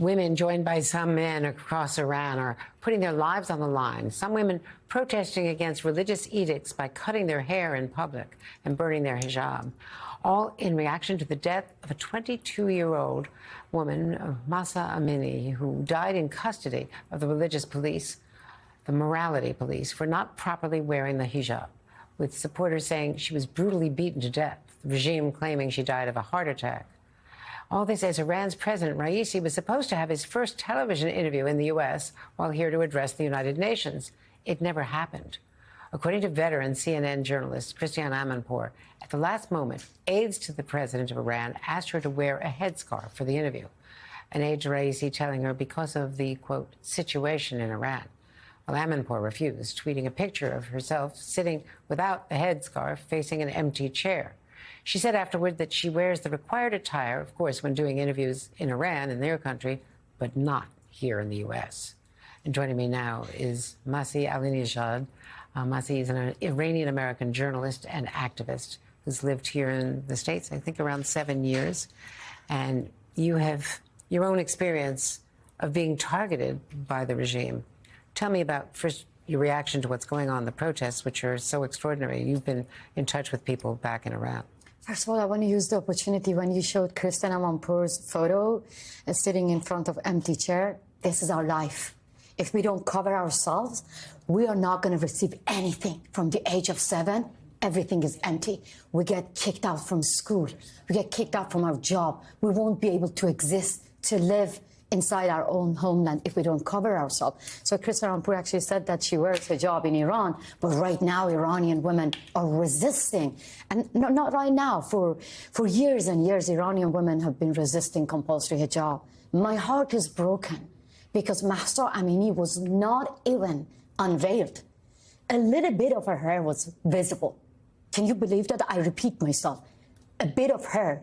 Women, joined by some men across Iran, are putting their lives on the line. Some women protesting against religious edicts by cutting their hair in public and burning their hijab, all in reaction to the death of a 22-year-old woman, Mahsa Amini, who died in custody of the religious police, the morality police, for not properly wearing the hijab, with supporters saying she was brutally beaten to death, the regime claiming she died of a heart attack. All this as Iran's President Raisi was supposed to have his first television interview in the U.S. while here to address the United Nations. It never happened. According to veteran CNN journalist Christiane Amanpour, at the last moment, aides to the president of Iran asked her to wear a headscarf for the interview. An aide to Raisi telling her because of the, quote, situation in Iran. Well, Amanpour refused, tweeting a picture of herself sitting without the headscarf facing an empty chair. She said afterward that she wears the required attire, of course, when doing interviews in Iran, in their country, but not here in the U.S. And joining me now is Masih Alinejad. Masih is an Iranian-American journalist and activist who's lived here in the States, I think, around 7 years. And you have your own experience of being targeted by the regime. Tell me about, first, your reaction to what's going on, the protests, which are so extraordinary. You've been in touch with people back in Iran. First of all, I want to use the opportunity when you showed Christiane Amanpour's photo sitting in front of empty chair. This is our life. If we don't cover ourselves, we are not going to receive anything. From the age of 7, everything is empty. We get kicked out from school. We get kicked out from our job. We won't be able to exist, to live inside our own homeland if we don't cover ourselves. So Christiane Amanpour actually said that she wears hijab in Iran, but right now Iranian women are resisting. And not right now, for years and years, Iranian women have been resisting compulsory hijab. My heart is broken because Mahsa Amini was not even unveiled. A little bit of her hair was visible. Can you believe that? I repeat myself. A bit of hair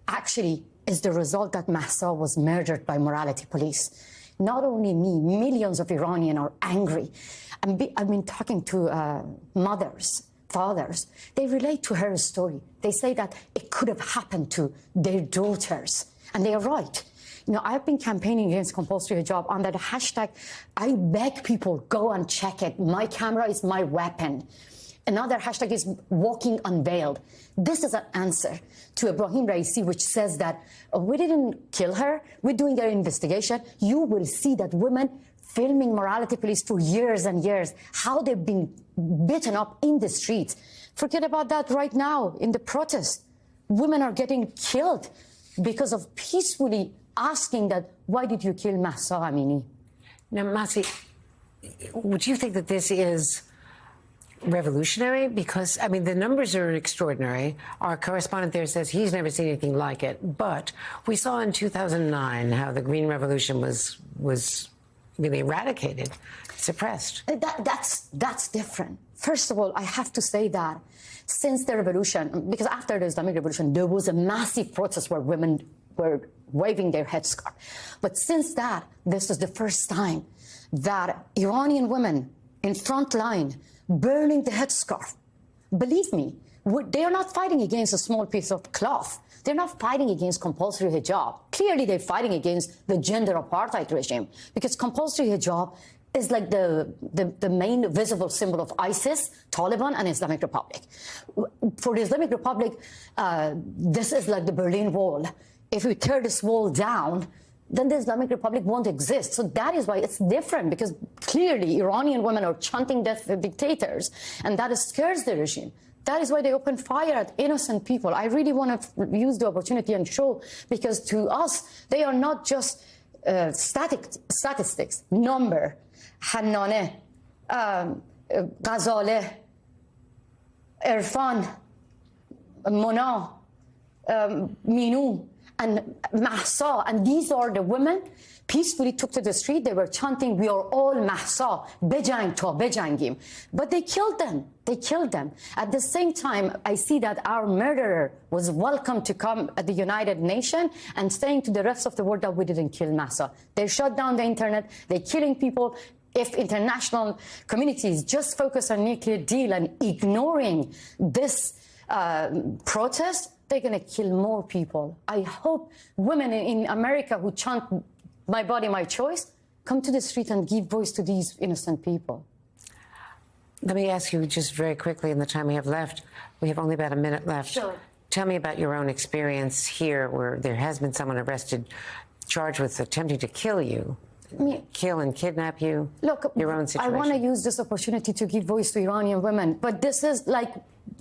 actually is the result that Mahsa was murdered by morality police. Not only me, millions of Iranians are angry. I've been talking to mothers, fathers. They relate to her story. They say that it could have happened to their daughters. And they are right. You know, I've been campaigning against compulsory hijab on that hashtag. I beg people, go and check it. My camera is my weapon. Another hashtag is walking unveiled. This is an answer to Ebrahim Raisi, which says that we didn't kill her. We're doing an investigation. You will see that women filming morality police for years and years, how they've been beaten up in the streets. Forget about that right now in the protest. Women are getting killed because of peacefully asking that, why did you kill Mahsa Amini? Now, Masih, would you think that this is revolutionary? Because, I mean, the numbers are extraordinary. Our correspondent there says he's never seen anything like it. But we saw in 2009 how the Green Revolution was really eradicated, suppressed. That's different. First of all, I have to say that since the revolution, because after the Islamic Revolution, there was a massive protest where women were waving their headscarf. But since that, this is the first time that Iranian women in front line burning the headscarf. Believe me, they are not fighting against a small piece of cloth. They're not fighting against compulsory hijab. Clearly, they're fighting against the gender apartheid regime, because compulsory hijab is like the main visible symbol of ISIS, Taliban, and Islamic Republic. For the Islamic Republic, this is like the Berlin Wall. If we tear this wall down, then the Islamic Republic won't exist. So that is why it's different, because clearly Iranian women are chanting death to dictators, and that scares the regime. That is why they open fire at innocent people. I really want to use the opportunity and show, because to us, they are not just statistics, number, Hannane, Ghazaleh, Irfan, Mona, Minu, and Mahsa, and these are the women peacefully took to the street. They were chanting, we are all Mahsa, bejang to bejangim. But they killed them. They killed them. At the same time, I see that our murderer was welcome to come at the United Nations and saying to the rest of the world that we didn't kill Mahsa. They shut down the internet. They're killing people. If international communities just focus on nuclear deal and ignoring this protest, they're going to kill more people. I hope women in America who chant my body, my choice, come to the street and give voice to these innocent people. Let me ask you just very quickly in the time we have left. We have only about a minute left. Sure. Tell me about your own experience here where there has been someone arrested, charged with attempting to kill you, kill and kidnap you. Look, your own situation. I want to use this opportunity to give voice to Iranian women, but this is like,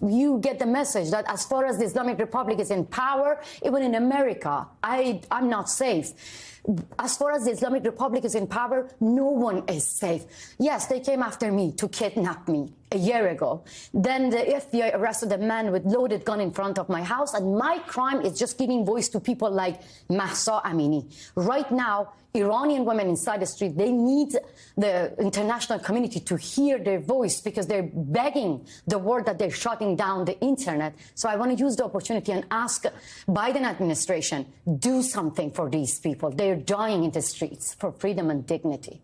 you get the message that as far as the Islamic Republic is in power, even in America, I'm not safe. As far as the Islamic Republic is in power, no one is safe. Yes, they came after me to kidnap me a year ago. Then the FBI arrested a man with loaded gun in front of my house, and my crime is just giving voice to people like Mahsa Amini. Right now, Iranian women inside the street, they need the international community to hear their voice because they're begging the world that they're shutting down the internet. So I want to use the opportunity and ask Biden administration, do something for these people. They're dying in the streets for freedom and dignity.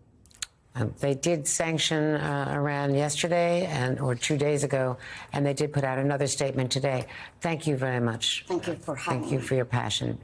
They did sanction Iran yesterday or 2 days ago, and they did put out another statement today. Thank you very much. Thank you for having me. Thank you for your passion.